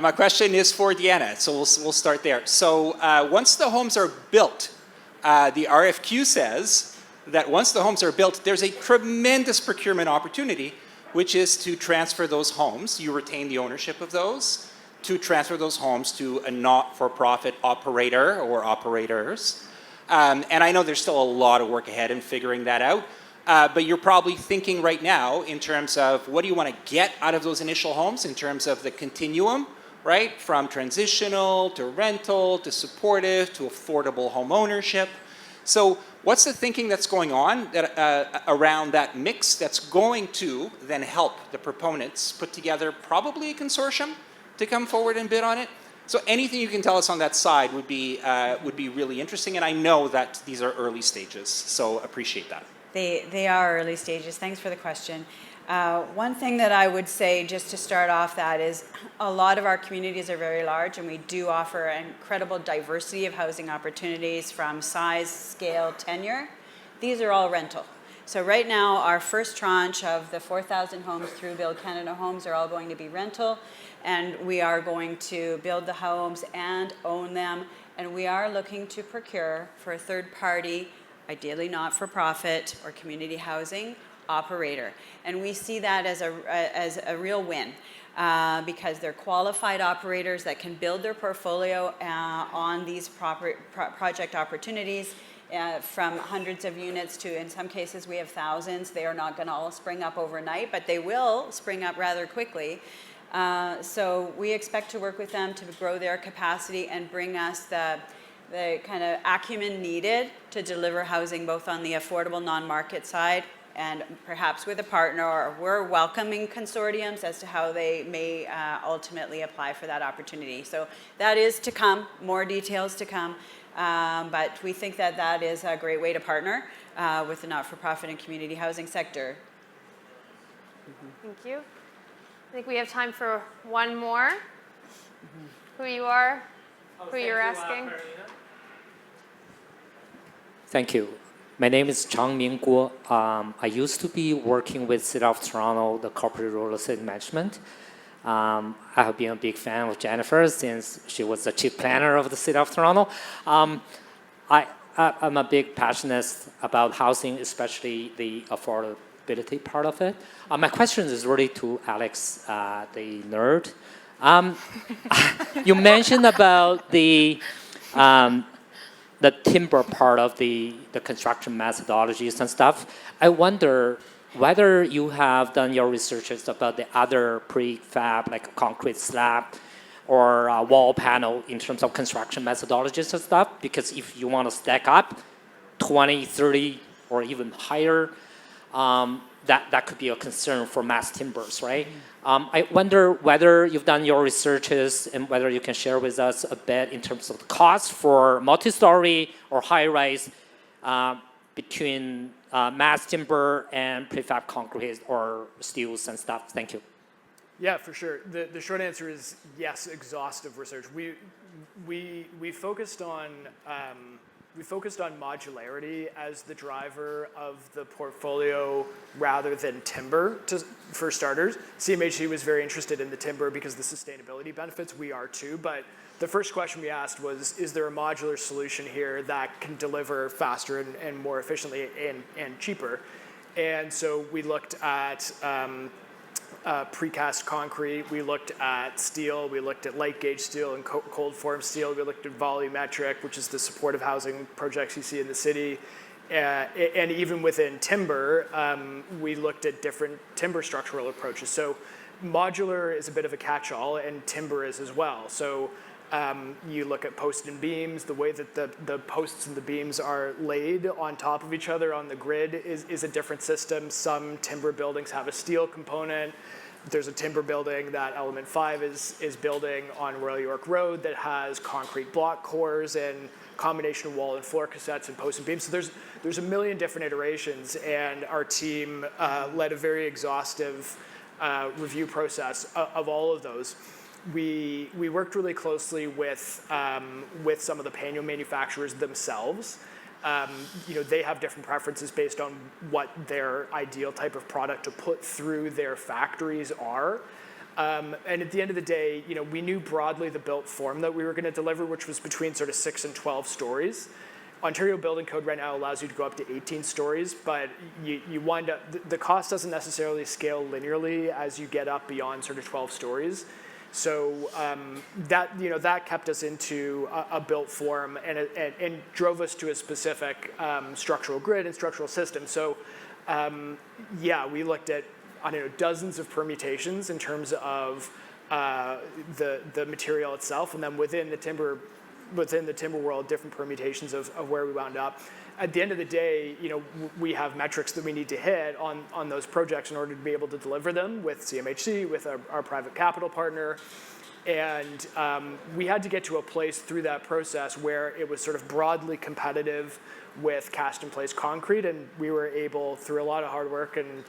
My question is for Deanna, so we'll start there. So once the homes are built, the RFQ says that once the homes are built, there's a tremendous procurement opportunity, which is to transfer those homes. You retain the ownership of those, to transfer those homes to a not-for-profit operator or operators. And I know there's still a lot of work ahead in figuring that out. But you're probably thinking right now in terms of what do you want to get out of those initial homes in terms of the continuum, right? From transitional to rental to supportive to affordable home ownership. So what's the thinking that's going on that, around that mix that's going to then help the proponents put together probably a consortium to come forward and bid on it? So anything you can tell us on that side would be really interesting. And I know that these are early stages, so appreciate that. They are early stages. Thanks for the question. One thing that I would say just to start off that is a lot of our communities are very large, and we do offer an incredible diversity of housing opportunities from size, scale, tenure. These are all rental. So right now, our first tranche of the 4,000 homes through Build Canada Homes are all going to be rental, and we are going to build the homes and own them, and we are looking to procure for a third party, ideally not-for-profit or community housing operator. And we see that as a real win because they're qualified operators that can build their portfolio on these project opportunities. From hundreds of units to, in some cases, we have thousands. They are not going to all spring up overnight, but they will spring up rather quickly. So we expect to work with them to grow their capacity and bring us the kind of acumen needed to deliver housing both on the affordable non-market side and perhaps with a partner, or we're welcoming consortiums as to how they may ultimately apply for that opportunity. So that is to come, more details to come. But we think that that is a great way to partner with the not-for-profit and community housing sector. Thank you. I think we have time for one more. Who you are, who you're asking. Thank you. My name is Changming Guo. I used to be working with City of Toronto, the corporate real estate management. I have been a big fan of Jennifer since she was the chief planner of the City of Toronto. I'm a big passionate about housing, especially the affordability part of it. My question is really to Alex, the nerd. You mentioned about the timber part of the construction methodologies and stuff. I wonder whether you have done your researches about the other prefab, like a concrete slab or a wall panel in terms of construction methodologies and stuff, because if you want to stack up 20, 30, or even higher, that could be a concern for mass timbers, right? I wonder whether you've done your researches and whether you can share with us a bit in terms of the cost for multi-story or high-rise between mass timber and prefab concrete or steels and stuff. Thank you. Yeah, for sure. The short answer is yes, exhaustive research. We focused on modularity as the driver of the portfolio rather than timber, for starters. CMHC was very interested in the timber because of the sustainability benefits. We are too, but the first question we asked was, is there a modular solution here that can deliver faster and more efficiently and cheaper? And so we looked at precast concrete, we looked at steel, we looked at light gauge steel and cold form steel, we looked at volumetric, which is the supportive housing projects you see in the city, and even within timber, we looked at different timber structural approaches. So modular is a bit of a catch-all, and timber is as well. So you look at posts and beams, the way that the posts and the beams are laid on top of each other on the grid is a different system. Some timber buildings have a steel component. There's a timber building that Element 5 is building on Royal York Road that has concrete block cores and combination wall and floor cassettes and posts and beams. So there's a million different iterations, and our team led a very exhaustive review process of all of those. We worked really closely with some of the panel manufacturers themselves. They have different preferences based on what their ideal type of product to put through their factories are. And at the end of the day, we knew broadly the built form that we were going to deliver, which was between sort of 6 and 12 stories. Ontario Building Code right now allows you to go up to 18 stories, but you wind up, the cost doesn't necessarily scale linearly as you get up beyond sort of 12 stories. So that kept us into a built form and drove us to a specific structural grid and structural system. So we looked at dozens of permutations in terms of the material itself, and then within the timber world, different permutations of where we wound up. At the end of the day, we have metrics that we need to hit on those projects in order to be able to deliver them with CMHC, with our private capital partner. And we had to get to a place through that process where it was sort of broadly competitive with cast in place concrete. And we were able, through a lot of hard work and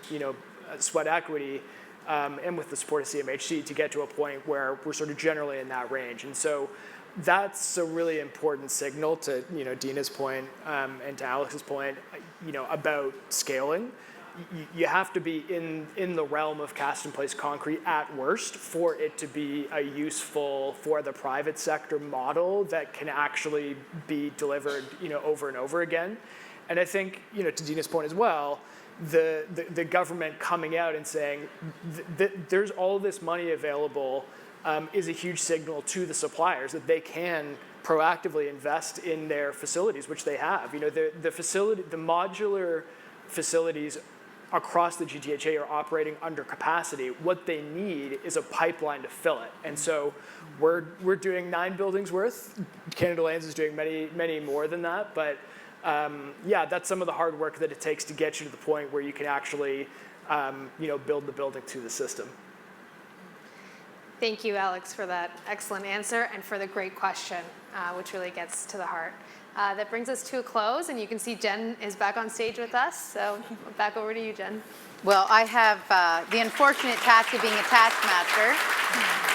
sweat equity and with the support of CMHC to get to a point where we're sort of generally in that range. And so that's a really important signal to Dina's point and to Alex's point about scaling. You have to be in the realm of cast in place concrete at worst for it to be a useful for the private sector model that can actually be delivered over and over again. And I think to Dina's point as well, the government coming out and saying there's all this money available is a huge signal to the suppliers that they can proactively invest in their facilities, which they have. The modular facilities across the GTHA are operating under capacity. What they need is a pipeline to fill it. And so we're doing 9 buildings worth. Canada Lands is doing many more than that. But yeah, that's some of the hard work that it takes to get you to the point where you can actually build the building to the system. Thank you, Alex, for that excellent answer and for the great question, which really gets to the heart. That brings us to a close, and you can see Jen is back on stage with us. So back over to you, Jen. Well, I have the unfortunate task of being a taskmaster.